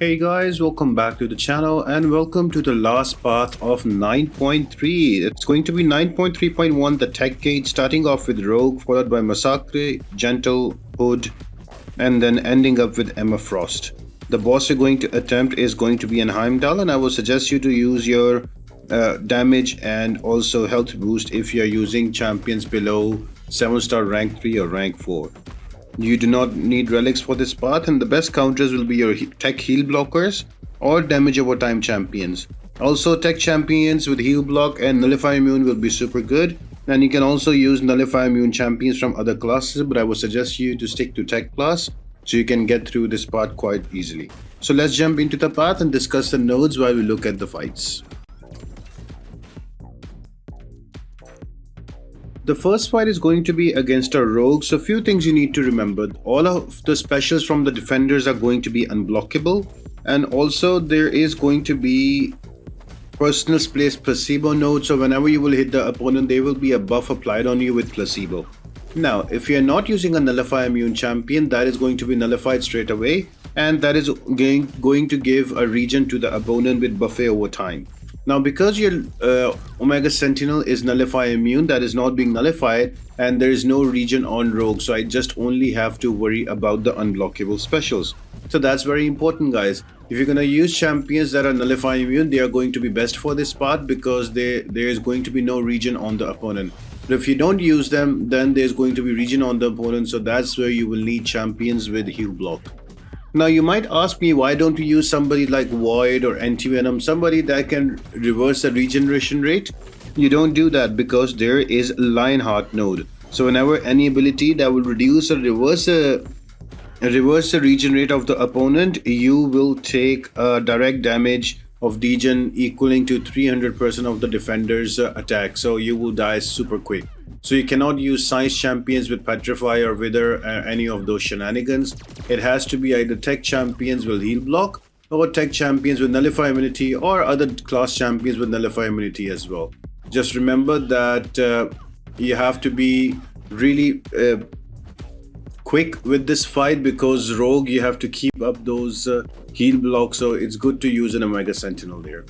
Hey guys, welcome back to the channel and welcome to the last path of 9.3. It's going to be 9.3.1, the tech gate, starting off with Rogue, followed by Massacre, Gentle, Hood, and then ending up with Emma Frost. The boss you're going to attempt is going to be an Heimdall, and I will suggest you to use your damage and also health boost if you're using champions below 7-star rank 3 or rank 4. You do not need relics for this path, and the best counters will be your tech heal blockers or damage over time champions. Also, tech champions with heal block and nullify immune will be super good, and you can also use nullify immune champions from other classes, but I would suggest you to stick to tech class so you can get through this part quite easily. So let's jump into the path and discuss the nodes while we look at the fights. The first fight is going to be against a rogue, so few things you need to remember. All of the specials from the defenders are going to be unblockable, and also there is going to be personal place placebo node, so whenever you will hit the opponent there will be a buff applied on you with placebo. Now if you're not using a nullify immune champion, that is going to be nullified straight away, and that is going to give a regen to the opponent with buffet over time. Now because your Omega Sentinel is nullify immune, that is not being nullified, and there is no regen on rogue, so I just only have to worry about the unblockable specials. So that's very important, guys. If you're gonna use champions that are nullify immune, they are going to be best for this part because there is going to be no regen on the opponent. But if you don't use them, then there's going to be regen on the opponent, so that's where you will need champions with heal block. Now you might ask me, why don't you use somebody like Void or Anti-Venom, somebody that can reverse the regeneration rate? You don't do that because there is Lionheart node. So whenever any ability that will reduce or reverse the regen rate of the opponent, you will take direct damage of degen equaling to 300% of the defender's attack. So you will die super quick. So you cannot use science champions with Petrify or Wither, any of those shenanigans. It has to be either tech champions with heal block or tech champions with nullify immunity or other class champions with nullify immunity as well. Just remember that you have to be really quick with this fight because rogue you have to keep up those heal blocks, so it's good to use an Omega Sentinel there.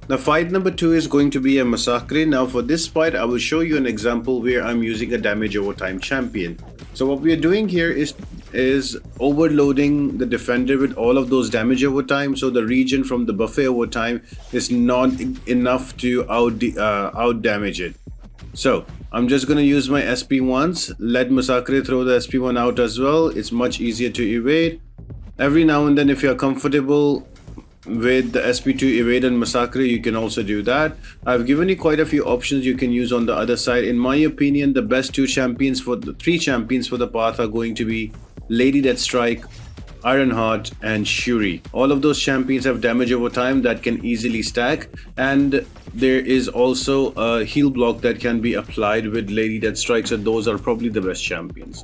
Now fight number 2 is going to be a Massacre. Now for this fight I will show you an example where I'm using a damage over time champion. So what we are doing here is overloading the defender with all of those damage over time, so the regen from the buffet over time is not enough to out damage it. So I'm just going to use my SP once, let Massacre throw the SP1 out as well. It's much easier to evade. Every now and then if you're comfortable with the SP2 evade and Massacre, you can also do that. I've given you quite a few options you can use on the other side. In my opinion, the best three champions for the path are going to be Lady Deathstrike, Ironheart and Shuri. All of those champions have damage over time that can easily stack, and there is also a heal block that can be applied with Lady Deathstrike, so those are probably the best champions.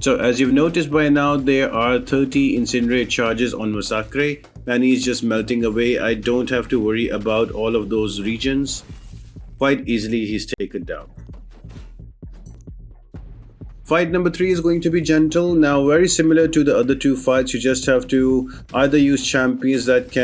So as you've noticed by now, there are 30 incinerate charges on Massacre and he's just melting away. I don't have to worry about all of those regions. Quite easily he's taken down. Fight number 3 is going to be Gentle. Now very similar to the other two fights, you just have to either use champions that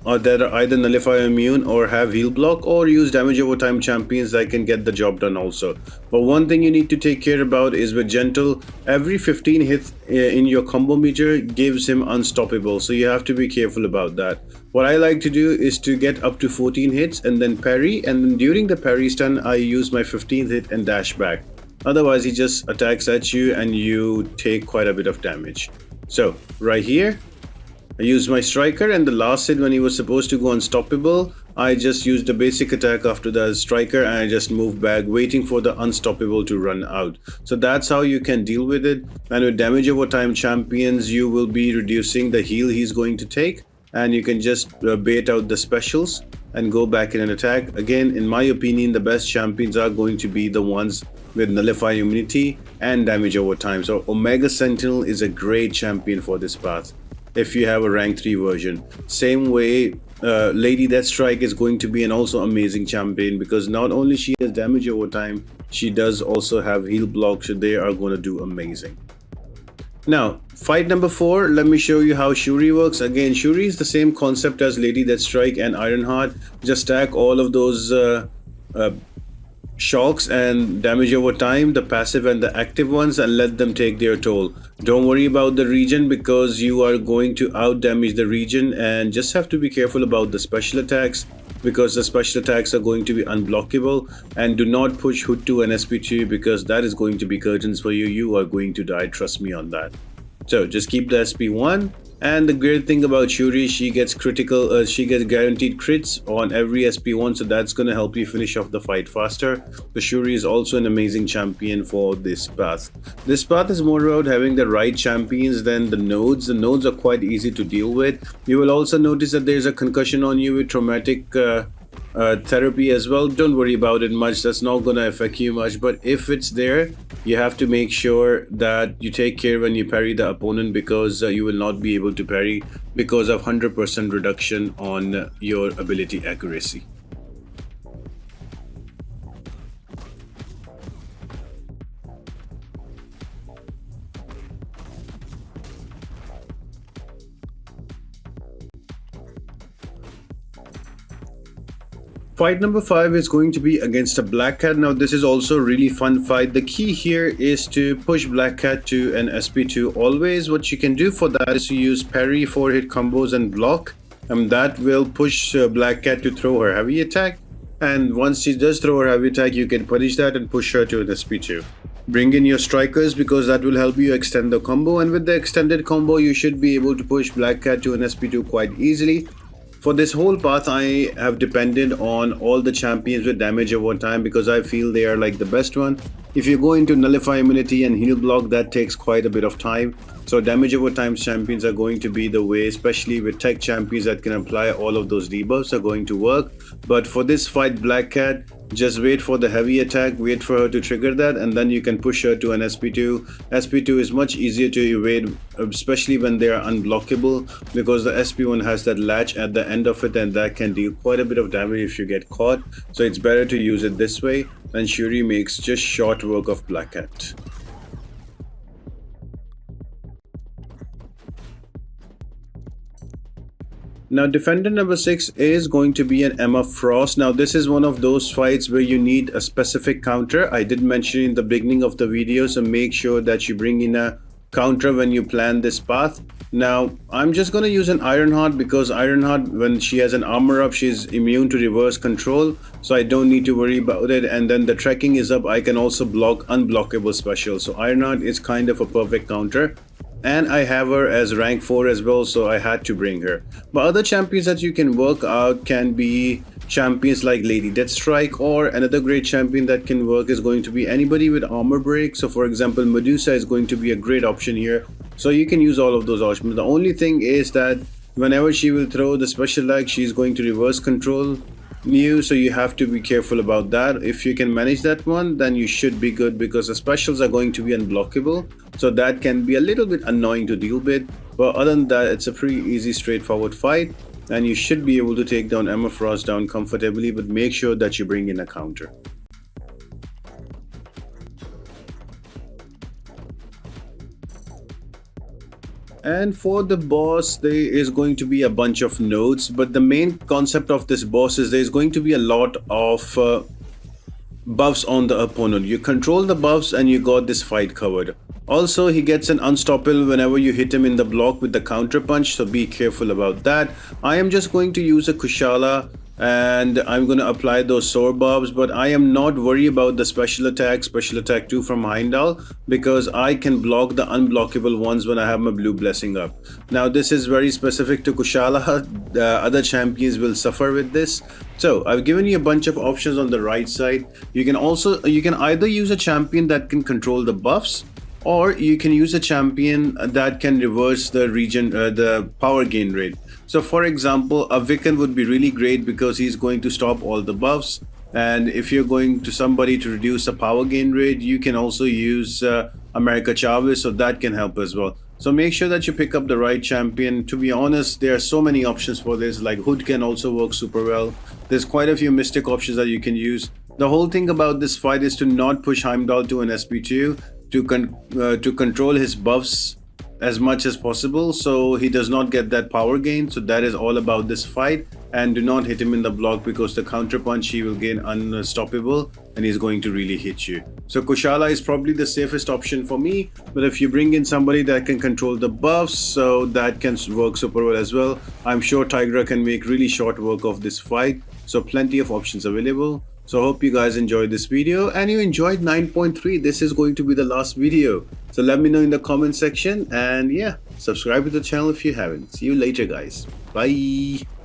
are either nullify immune or have heal block, or use damage over time champions that can get the job done also. But one thing you need to take care about is with Gentle, every 15 hits in your combo meter gives him unstoppable, so you have to be careful about that. What I like to do is to get up to 14 hits and then parry, and then during the parry stun I use my 15th hit and dash back. Otherwise he just attacks at you and you take quite a bit of damage. So right here I used my striker, and the last hit when he was supposed to go unstoppable, I just used a basic attack after the striker and I just moved back waiting for the unstoppable to run out. So that's how you can deal with it. And with damage over time champions you will be reducing the heal he's going to take, and you can just bait out the specials and go back in an attack. Again, in my opinion, the best champions are going to be the ones with nullify immunity and damage over time. So Omega Sentinel is a great champion for this path if you have a rank 3 version. Same way Lady Deathstrike is going to be an also amazing champion because not only she has damage over time, she does also have heal block, so they are going to do amazing. Now, fight number 4, let me show you how Shuri works. Again, Shuri is the same concept as Lady Deathstrike and Ironheart. Just stack all of those uh, shocks and damage over time, the passive and the active ones, and let them take their toll. Don't worry about the region because you are going to out damage the region, and just have to be careful about the special attacks because the special attacks are going to be unblockable. And do not push Hood 2 and SP2 because that is going to be curtains for you. You are going to die, trust me on that. So just keep the SP1. And the great thing about Shuri, she gets she gets guaranteed crits on every SP1, so that's going to help you finish off the fight faster. The Shuri is also an amazing champion for this path. This path is more about having the right champions than the nodes. The nodes are quite easy to deal with. You will also notice that there's a concussion on you with traumatic therapy as well. Don't worry about it much, that's not going to affect you much, but if it's there, you have to make sure that you take care when you parry the opponent because you will not be able to parry because of 100% reduction on your ability accuracy. Fight number 5 is going to be against a Black Cat. Now this is also a really fun fight. The key here is to push Black Cat to an SP2 always. What you can do for that is to use parry, 4-hit combos and block. And that will push Black Cat to throw her heavy attack. And once she does throw her heavy attack, you can punish that and push her to an SP2. Bring in your strikers because that will help you extend the combo. And with the extended combo, you should be able to push Black Cat to an SP2 quite easily. For this whole path, I have depended on all the champions with damage over time because I feel they are like the best one. If you go into nullify immunity and heal block, that takes quite a bit of time. So damage over time champions are going to be the way, especially with tech champions that can apply all of those debuffs are going to work. But for this fight, Black Cat, just wait for the heavy attack, wait for her to trigger that, and then you can push her to an SP2. SP2 is much easier to evade, especially when they are unblockable, because the SP1 has that latch at the end of it, and that can deal quite a bit of damage if you get caught. So it's better to use it this way, and Shuri makes just short work of Black Cat. Now defender number 6 is going to be an Emma Frost. Now this is one of those fights where you need a specific counter. I did mention in the beginning of the video, so make sure that you bring in a counter when you plan this path. Now I'm just going to use an Ironheart because Ironheart, when she has an armor up, she's immune to reverse control, so I don't need to worry about it. And then the trekking is up, I can also block unblockable specials. So Ironheart is kind of a perfect counter. And I have her as rank 4 as well, so I had to bring her. But other champions that you can work out can be champions like Lady Deathstrike, or another great champion that can work is going to be anybody with armor break. So for example, Medusa is going to be a great option here. So you can use all of those options. The only thing is that whenever she will throw the special leg, she's going to reverse control you, so you have to be careful about that. If you can manage that one, then you should be good because the specials are going to be unblockable, so that can be a little bit annoying to deal with. But other than that, it's a pretty easy, straightforward fight, and you should be able to take down Emma Frost down comfortably, but make sure that you bring in a counter. And for the boss, there is going to be a bunch of nodes, but the main concept of this boss is there's going to be a lot of buffs on the opponent. You control the buffs and you got this fight covered. Also, he gets an unstoppable whenever you hit him in the block with the counter punch, so be careful about that. I am just going to use a Kushala and I'm going to apply those sword buffs, but I am not worried about the special attack 2 from Heimdall, because I can block the unblockable ones when I have my blue blessing up. Now this is very specific to Kushala, other champions will suffer with this. So I've given you a bunch of options on the right side. You can either use a champion that can control the buffs, or you can use a champion that can reverse the the power gain rate. So for example, a Wiccan would be really great because he's going to stop all the buffs. And if you're going to somebody to reduce the power gain rate, you can also use America Chavez, so that can help as well. So make sure that you pick up the right champion. To be honest, there are so many options for this, like Hood can also work super well. There's quite a few mystic options that you can use. The whole thing about this fight is to not push Heimdall to an SP2, to control his buffs as much as possible so he does not get that power gain. So that is all about this fight. And do not hit him in the block, because the counter punch he will gain unstoppable and he's going to really hit you. So Kushala is probably the safest option for me, but if you bring in somebody that can control the buffs, so that can work super well as well. I'm sure Tigra can make really short work of this fight, so plenty of options available. So I hope you guys enjoyed this video and you enjoyed 9.3. This is going to be the last video. So let me know in the comment section, and yeah, subscribe to the channel if you haven't. See you later guys. Bye.